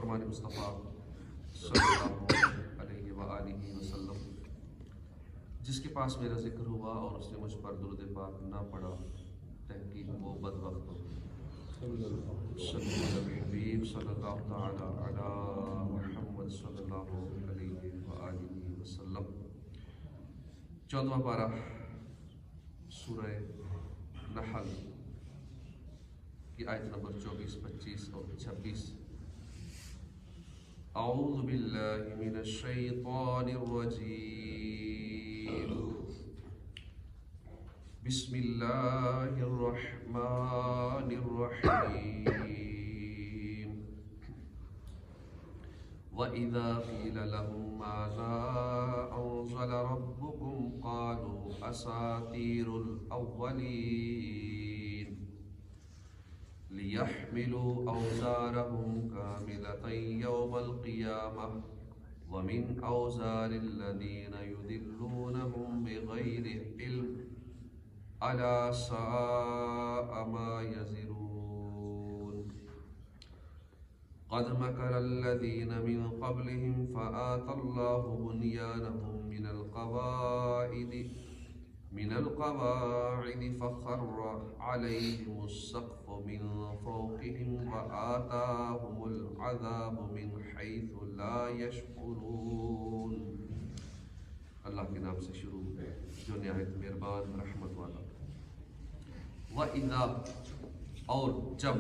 فرمان مصطفیٰ صلی اللہ علیہ وآلہ وسلم، جس کے پاس میرا ذکر ہوا اور اس نے مجھ پر درود پاک نہ پڑھا، تحقیق وہ بدبخت ہو۔ صلی اللہ حبیب صلی اللہ تعالی علی محمد صلی اللہ علیہ وآلہ وسلم۔ 14واں پارہ سورہ نحل کی آیت نمبر 24، 25 اور 26۔ اعوذ باللہ من الشیطان الرجیم، بسم اللہ الرحمن الرحیم۔ وَإِذَا قِيلَ لَهُم مَّاذَا أَنزَلَ رَبُّكُمْ قَالُوا أَسَاطِيرُ الْأَوَّلِينَ لِيَحْمِلُوا أَوْزَارَهُمْ كَامِلَةً يَوْمَ الْقِيَامَةِ وَمِنْ أَوْزَارِ الَّذِينَ يُضِلُّونَهُمْ بِغَيْرِ عِلْمٍ أَلَا سَاءَ مَا يَزِرُونَ۔ قَدْ مَكَرَ الَّذِينَ مِنْ قَبْلِهِمْ فَآتَى اللَّهُ بُنْيَانَهُمْ من القواعد فخر عليهم السقف من فوقهم وآتاهم العذاب من حيث لا يشعرون۔ اللہ کے نام سے شروع ہے جو نہایت مہربان رحمت والا۔ وَإِذَا، اور جب،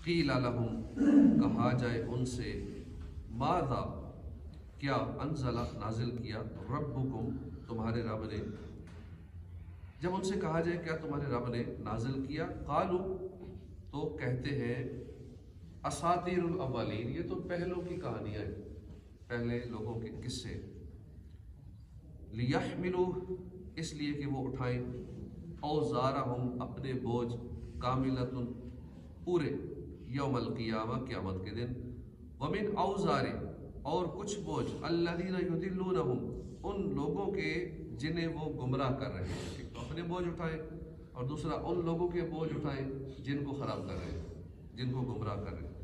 قِيلَ لَهُمْ، کہا جائے ان سے، ماذا، کیا، انزل، نازل کیا، ربکم، تمہارے رب نے، جب ان سے کہا جائے کیا تمہارے رب نے نازل کیا، قالو، تو کہتے ہیں، اساطیر الاولین، یہ تو پہلوں کی کہانیاں ہیں، پہلے لوگوں کے قصے۔ لیحملوا، اس لیے کہ وہ اٹھائیں، اوزارہم، اپنے بوجھ، کاملۃ، پورے، یوم القیامہ، قیامت کے دن، ومن اوزار، اور کچھ بوجھ، الذین یضلونہم، ان لوگوں کے جنہیں وہ گمراہ کر رہے ہیں۔ تو اپنے بوجھ اٹھائیں، اور دوسرا ان لوگوں کے بوجھ اٹھائیں جن کو خراب کر رہے ہیں، جن کو گمراہ کر رہے ہیں۔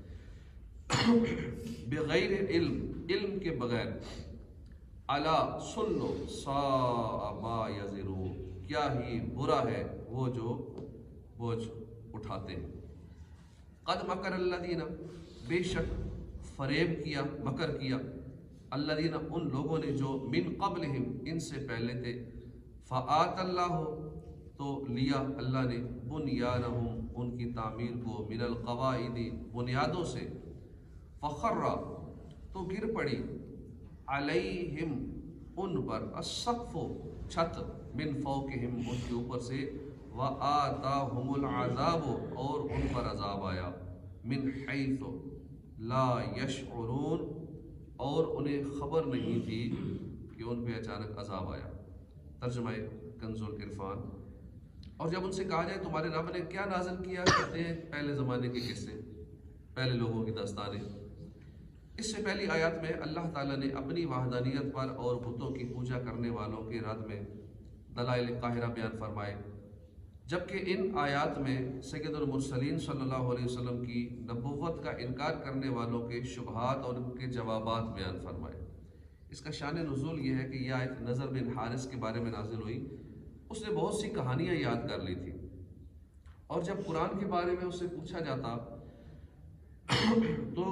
بغیر علم، علم کے بغیر، الا، سن لو، ساء ما یزرون، کیا ہی برا ہے وہ جو بوجھ اٹھاتے ہیں۔ قد مکر الذین، بے شک فریب کیا، مکر کیا، الذین، ان لوگوں نے جو، من قبلہم، ان سے پہلے تھے، فآت اللہ، تو لیا اللہ نے، بنیانہم، ان کی تعمیر کو، من القواعد، بنیادوں سے، فخر، تو گر پڑی، علیہم، ان پر، السقف، چھت، من فوقہم، ان کے اوپر سے، وآتاہم العذاب، اور ان پر عذاب آیا، من حیث لا یشعرون، اور انہیں خبر نہیں تھی کہ ان پہ اچانک عذاب آیا۔ ترجمہ کنز العرفان۔ اور جب ان سے کہا جائے تمہارے رب نے کیا نازل کیا، کہتے ہیں پہلے زمانے کے قصے، پہلے لوگوں کی داستانیں۔ اس سے پہلی آیات میں اللہ تعالیٰ نے اپنی وحدانیت پر اور بتوں کی پوجا کرنے والوں کے رد میں دلائل قاہرہ بیان فرمائے، جبکہ ان آیات میں سید المرسلین صلی اللہ علیہ وسلم کی نبوت کا انکار کرنے والوں کے شبہات اور ان کے جوابات بیان فرمائے۔ اس کا شان نزول یہ ہے کہ یہ آیت نضر بن حارث کے بارے میں نازل ہوئی۔ اس نے بہت سی کہانیاں یاد کر لی تھی، اور جب قرآن کے بارے میں اس سے پوچھا جاتا تو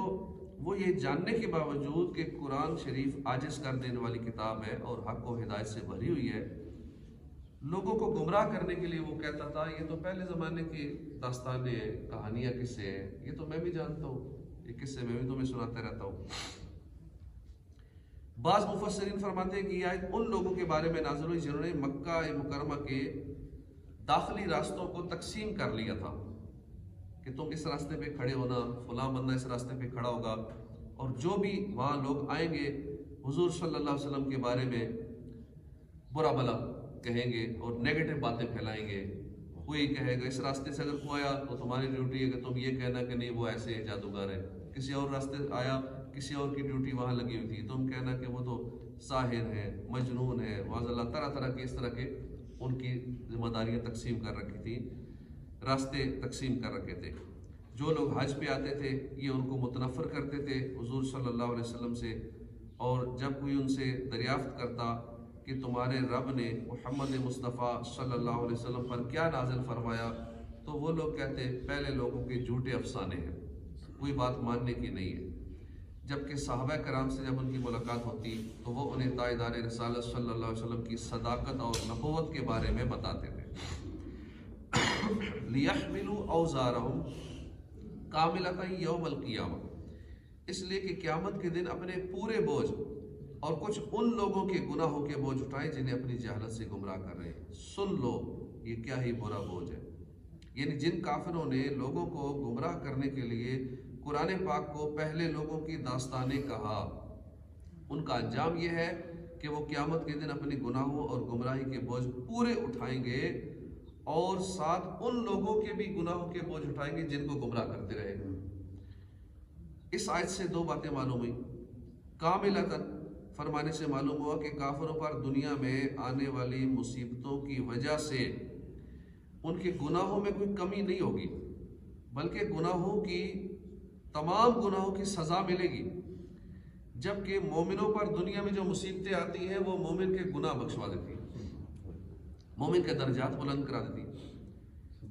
وہ یہ جاننے کے باوجود کہ قرآن شریف عاجز کر دینے والی کتاب ہے اور حق و ہدایت سے بھری ہوئی ہے، لوگوں کو گمراہ کرنے کے لیے وہ کہتا تھا یہ تو پہلے زمانے کی داستانیں ہیں، کہانیاں، قصے ہیں، یہ تو میں بھی جانتا ہوں، یہ قصے میں بھی تمہیں سناتا رہتا ہوں۔ بعض مفسرین فرماتے ہیں کہ یہ آیت ان لوگوں کے بارے میں نازل ہوئی جنہوں نے مکہ مکرمہ کے داخلی راستوں کو تقسیم کر لیا تھا کہ تم اس راستے پہ کھڑے ہونا، فلاں بندہ اس راستے پہ کھڑا ہوگا، اور جو بھی وہاں لوگ آئیں گے حضور صلی اللہ علیہ وسلم کے بارے میں برا بھلا کہیں گے اور نیگیٹو باتیں پھیلائیں گے۔ کوئی کہے گا اس راستے سے اگر کوئی آیا تو تمہاری ڈیوٹی ہے کہ تم یہ کہنا کہ نہیں وہ ایسے جادوگر ہے، کسی اور راستے آیا کسی اور کی ڈیوٹی وہاں لگی ہوئی تھی، تم کہنا کہ وہ تو ساحر ہے، مجنون ہے، معاذ اللہ، طرح طرح کے اس طرح کے ان کی ذمہ داریاں تقسیم کر رکھی تھی، راستے تقسیم کر رکھے تھے۔ جو لوگ حج پہ آتے تھے یہ ان کو متنفر کرتے تھے حضور صلی اللہ علیہ وسلم سے، اور جب کوئی ان سے دریافت کرتا کہ تمہارے رب نے محمد مصطفیٰ صلی اللہ علیہ وسلم پر کیا نازل فرمایا، تو وہ لوگ کہتے پہلے لوگوں کے جھوٹے افسانے ہیں، کوئی بات ماننے کی نہیں ہے۔ جبکہ صحابہ کرام سے جب ان کی ملاقات ہوتی تو وہ انہیں تاجدار رسالت صلی اللہ علیہ وسلم کی صداقت اور نبوت کے بارے میں بتاتے تھے۔ لِيَحْمِلُوا أَوْزَارَهُمْ كَامِلَةً يَوْمَ الْقِيَامَةِ، اس لیے کہ قیامت کے دن اپنے پورے بوجھ اور کچھ ان لوگوں کے گناہوں کے بوجھ اٹھائیں جنہیں اپنی جہالت سے گمراہ کر رہے ہیں۔ سن لو یہ کیا ہی برا بوجھ ہے، یعنی جن کافروں نے لوگوں کو گمراہ کرنے کے لیے قرآن پاک کو پہلے لوگوں کی داستانیں کہا، ان کا انجام یہ ہے کہ وہ قیامت کے دن اپنی گناہوں اور گمراہی کے بوجھ پورے اٹھائیں گے، اور ساتھ ان لوگوں کے بھی گناہوں کے بوجھ اٹھائیں گے جن کو گمراہ کرتے رہے گا۔ اس آیت سے دو باتیں معلوم ہوئی۔ کاملتاً فرمانے سے معلوم ہوا کہ کافروں پر دنیا میں آنے والی مصیبتوں کی وجہ سے ان کے گناہوں میں کوئی کمی نہیں ہوگی، بلکہ گناہوں کی تمام گناہوں کی سزا ملے گی، جبکہ مومنوں پر دنیا میں جو مصیبتیں آتی ہیں وہ مومن کے گناہ بخشوا دیتی ہیں، مومن کے درجات بلند کرا دیتی ہیں۔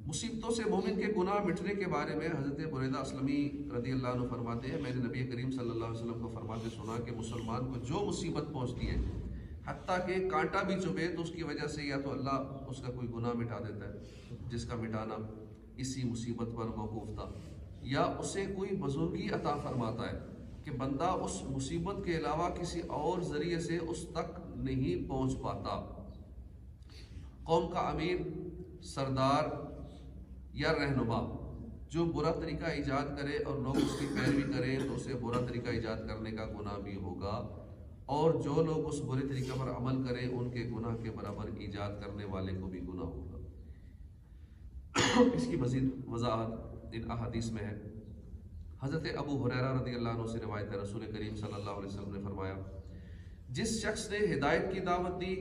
مصیبتوں سے مومن کے گناہ مٹنے کے بارے میں حضرت بریدہ اسلمی رضی اللہ عنہ فرماتے ہیں، میں نے نبی کریم صلی اللہ علیہ وسلم کو فرماتے سنا کہ مسلمان کو جو مصیبت پہنچتی ہے، حتیٰ کہ کانٹا بھی چبھے تو اس کی وجہ سے یا تو اللہ اس کا کوئی گناہ مٹا دیتا ہے جس کا مٹانا اسی مصیبت پر موقوف تھا، یا اسے کوئی بزرگی عطا فرماتا ہے کہ بندہ اس مصیبت کے علاوہ کسی اور ذریعے سے اس تک نہیں پہنچ پاتا۔ قوم کا امیر، سردار یا رہنما جو برا طریقہ ایجاد کرے اور لوگ اس کی پیروی کریں تو اسے برا طریقہ ایجاد کرنے کا گناہ بھی ہوگا، اور جو لوگ اس برے طریقہ پر عمل کریں ان کے گناہ کے برابر ایجاد کرنے والے کو بھی گناہ ہوگا۔ اس کی مزید وضاحت ان احادیث میں ہے۔ حضرت ابو ہریرہ رضی اللہ عنہ سے روایت ہے، رسول کریم صلی اللہ علیہ وسلم نے فرمایا، جس شخص نے ہدایت کی دعوت دی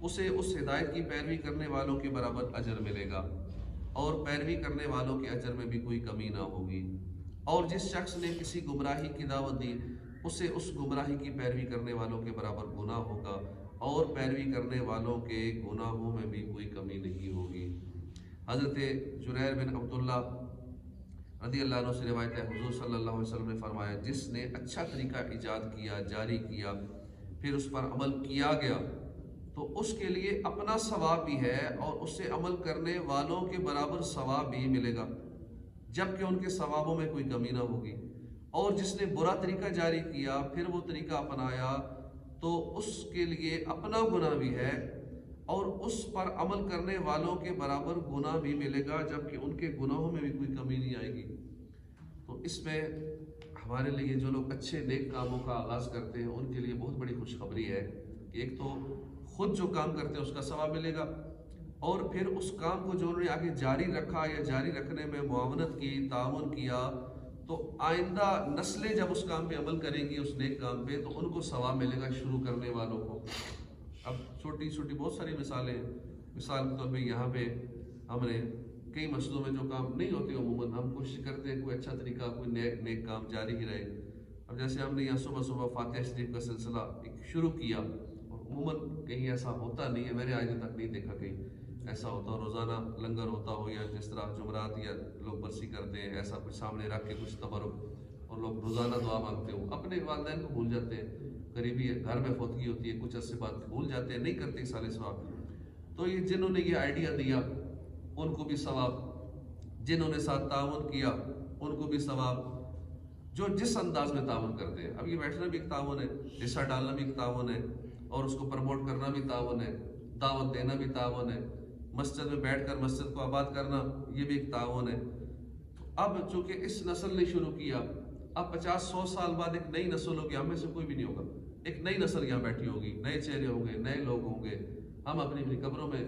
اسے اس ہدایت کی پیروی کرنے والوں کے برابر اجر ملے گا، اور پیروی کرنے والوں کے اجر میں بھی کوئی کمی نہ ہوگی، اور جس شخص نے کسی گمراہی کی دعوت دی اسے اس گمراہی کی پیروی کرنے والوں کے برابر گناہ ہوگا، اور پیروی کرنے والوں کے گناہوں میں بھی کوئی کمی نہیں ہوگی۔ حضرت جریر بن عبداللہ رضی اللہ عنہ سے روایت ہے، حضور صلی اللہ علیہ وسلم نے فرمایا، جس نے اچھا طریقہ ایجاد کیا، جاری کیا، پھر اس پر عمل کیا گیا تو اس کے لیے اپنا ثواب بھی ہے اور اس سے عمل کرنے والوں کے برابر ثواب بھی ملے گا، جبکہ ان کے ثوابوں میں کوئی کمی نہ ہوگی۔ اور جس نے برا طریقہ جاری کیا پھر وہ طریقہ اپنایا تو اس کے لیے اپنا گناہ بھی ہے اور اس پر عمل کرنے والوں کے برابر گناہ بھی ملے گا، جبکہ ان کے گناہوں میں بھی کوئی کمی نہیں آئے گی۔ تو اس میں ہمارے لیے جو لوگ اچھے نیک کاموں کا آغاز کرتے ہیں ان کے لیے بہت بڑی خوشخبری ہے کہ ایک تو خود جو کام کرتے ہیں اس کا ثواب ملے گا، اور پھر اس کام کو جو انہوں نے آگے جاری رکھا یا جاری رکھنے میں معاونت کی، تعاون کیا، تو آئندہ نسلیں جب اس کام پہ عمل کریں گی، اس نیک کام پہ، تو ان کو ثواب ملے گا شروع کرنے والوں کو۔ اب چھوٹی چھوٹی بہت ساری مثالیں، مثال کے طور پہ یہاں پہ ہم نے کئی مسجدوں میں جو کام نہیں ہوتے عموماً ہم کوشش کرتے ہیں کوئی اچھا طریقہ، کوئی نیک کام جاری ہی رہے۔ اب جیسے ہم نے یہاں صبح صبح فاتحہ شریف کا سلسلہ شروع کیا، اور عموماً کہیں ایسا ہوتا نہیں ہے، میں نے آج تک نہیں دیکھا کہیں ایسا ہوتا ہو، روزانہ لنگر ہوتا ہو یا جس طرح جمعرات یا لوگ برسی کرتے ہیں، ایسا کچھ سامنے رکھ کے کچھ تبرک، اور لوگ روزانہ دعا مانگتے ہو، اپنے والدین کو بھول جاتے ہیں، قریبی گھر میں فوتگی ہوتی ہے، کچھ عرصے بعد بھول جاتے ہیں، نہیں کرتے سال ثواب۔ تو یہ جنہوں نے یہ آئیڈیا دیا ان کو بھی ثواب، جنہوں نے ساتھ تعاون کیا ان کو بھی ثواب، جو جس انداز میں تعاون کرتے ہیں۔ اب یہ بیٹھنا بھی ایک تعاون ہے، حصہ ڈالنا بھی ایک تعاون ہے، اور اس کو پروموٹ کرنا بھی تعاون ہے، دعوت دینا بھی تعاون ہے، مسجد میں بیٹھ کر مسجد کو آباد کرنا یہ بھی ایک تعاون ہے۔ اب چونکہ اس نسل نے شروع کیا، اب 50-100 سال بعد ایک نئی نسل ہوگی، ہم میں سے کوئی بھی نہیں ہوگا، ایک نئی نسل یہاں بیٹھی ہوگی، نئے چہرے ہوں گے، نئے لوگ ہوں گے، ہم اپنی اپنی قبروں میں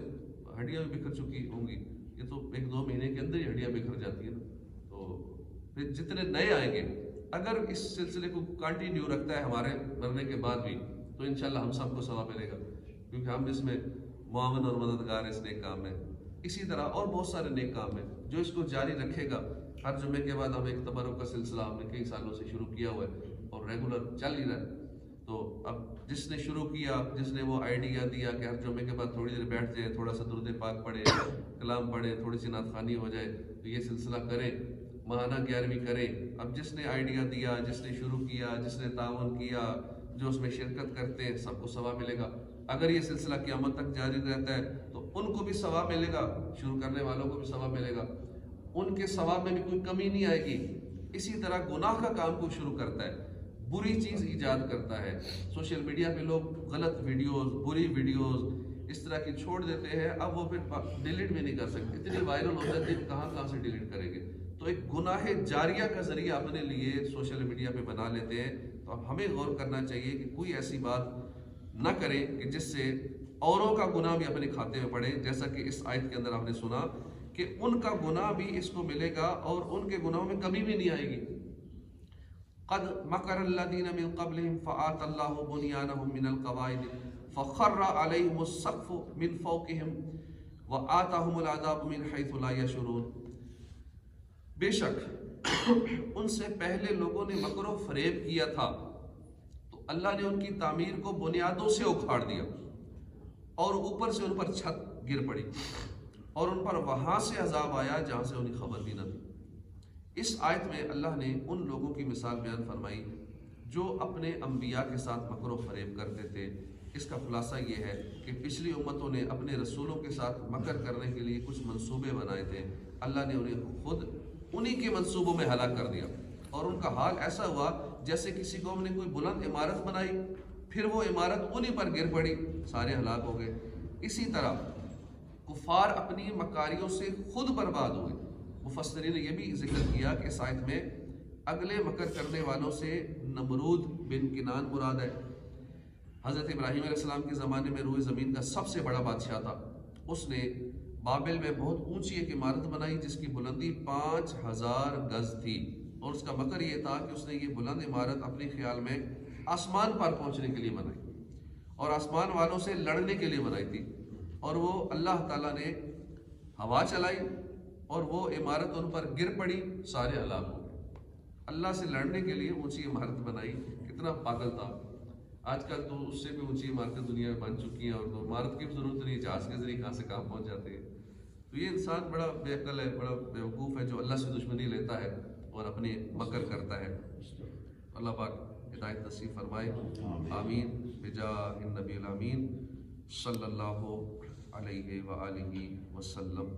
ہڈیاں بھی بکھر چکی ہوں گی، یہ تو 1-2 مہینے کے اندر ہی ہڈیاں بکھر جاتی ہیں نا۔ تو پھر جتنے نئے آئیں گے، اگر اس سلسلے کو کنٹینیو رکھتا ہے ہمارے مرنے کے بعد بھی، تو انشاءاللہ ہم سب کو ثواب ملے گا، کیونکہ ہم اس میں معاون اور مددگار اس نیک کام میں۔ اسی طرح اور بہت سارے نیک کام ہیں جو اس کو جاری رکھے گا. ہر جمعے کے بعد ہم ایک تبرک کا سلسلہ ہم نے کئی سالوں سے شروع کیا ہوا ہے اور ریگولر چل ہی رہا ہے. تو اب جس نے شروع کیا، جس نے وہ آئیڈیا دیا کہ ہر جمعے کے بعد تھوڑی دیر بیٹھ جائیں، تھوڑا سا درود پاک پڑھیں، کلام پڑھیں، تھوڑی سی نعت خوانی ہو جائے، تو یہ سلسلہ کریں، ماہانہ 11ویں کریں. اب جس نے آئیڈیا دیا، جس نے شروع کیا، جس نے تعاون کیا، جو اس میں شرکت کرتے ہیں، سب کو ثواب ملے گا. اگر یہ سلسلہ قیامت تک جاری رہتا ہے تو ان کو بھی ثواب ملے گا، شروع کرنے والوں کو بھی ثواب ملے گا، ان کے ثواب میں بھی کوئی کمی نہیں آئے گی. اسی طرح گناہ کا کام کو شروع کرتا ہے، بری چیز ایجاد کرتا ہے. سوشل میڈیا پہ لوگ غلط ویڈیوز، بری ویڈیوز اس طرح کی چھوڑ دیتے ہیں، اب وہ پھر ڈیلیٹ بھی نہیں کر سکتے، اتنی وائرل ہو جاتی ہے، کہاں سے ڈیلیٹ کریں گے. تو ایک گناہ جاریہ کا ذریعہ اپنے لیے سوشل میڈیا پہ بنا لیتے ہیں. تو اب ہمیں غور کرنا چاہیے کہ کوئی ایسی بات نہ کریں کہ جس سے اوروں کا گناہ بھی اپنے کھاتے میں پڑے. جیسا کہ اس آیت کے اندر آپ نے سنا کہ ان کا گناہ بھی اس کو ملے گا اور ان کے گناہوں میں کمی بھی نہیں آئے گی. قد مکر الذین من قبلہم فآت اللہ بنیانہم من القواعد فخر علیہم السقف من فوقہم وآتاہم العذاب من حیث لا یشعرون. بے شک ان سے پہلے لوگوں نے مکر و فریب کیا تھا تو اللہ نے ان کی تعمیر کو بنیادوں سے اکھاڑ دیا اور اوپر سے ان پر چھت گر پڑی اور ان پر وہاں سے عذاب آیا جہاں سے انہیں خبر بھی نہ تھی. اس آیت میں اللہ نے ان لوگوں کی مثال بیان فرمائی جو اپنے انبیاء کے ساتھ مکر و فریب کرتے تھے. اس کا خلاصہ یہ ہے کہ پچھلی امتوں نے اپنے رسولوں کے ساتھ مکر کرنے کے لیے کچھ منصوبے بنائے تھے. اللہ نے انہیں خود انہی کے منصوبوں میں ہلاک کر دیا اور ان کا حال ایسا ہوا جیسے کسی قوم نے کوئی بلند عمارت بنائی، پھر وہ عمارت انہی پر گر پڑی، سارے ہلاک ہو گئے. اسی طرح کفار اپنی مکاریوں سے خود برباد ہوئے. مفسرین نے یہ بھی ذکر کیا کہ اس آیت میں اگلے مکر کرنے والوں سے نمرود بن کنان مراد ہے. حضرت ابراہیم علیہ السلام کے زمانے میں روئے زمین کا سب سے بڑا بادشاہ تھا. اس نے بابل میں بہت اونچی ایک عمارت بنائی جس کی بلندی 5000 گز تھی اور اس کا مکر یہ تھا کہ اس نے یہ بلند عمارت اپنے خیال میں آسمان پر پہنچنے کے لیے بنائی اور آسمان والوں سے لڑنے کے لیے بنائی تھی. اور وہ اللہ تعالیٰ نے ہوا چلائی اور وہ عمارت ان پر گر پڑی، سارے ہلاک ہو گئے. اللہ سے لڑنے کے لیے اونچی عمارت بنائی، کتنا پاگل تھا. آج کل تو اس سے بھی اونچی عمارتیں دنیا میں بن چکی ہیں اور تو عمارت کی بھی ضرورت نہیں، جہاز کے ذریعے کہاں سے کہاں پہنچ جاتے ہیں. تو یہ انسان بڑا بے عقل ہے، بڑا بیوقوف ہے جو اللہ سے دشمنی لیتا ہے اور اپنے مکر کرتا ہے. اللہ پاک ہدایت نصیب فرمائے. آمین بجاہ النبی الامین صلی اللہ علیہ وآلہ وسلم.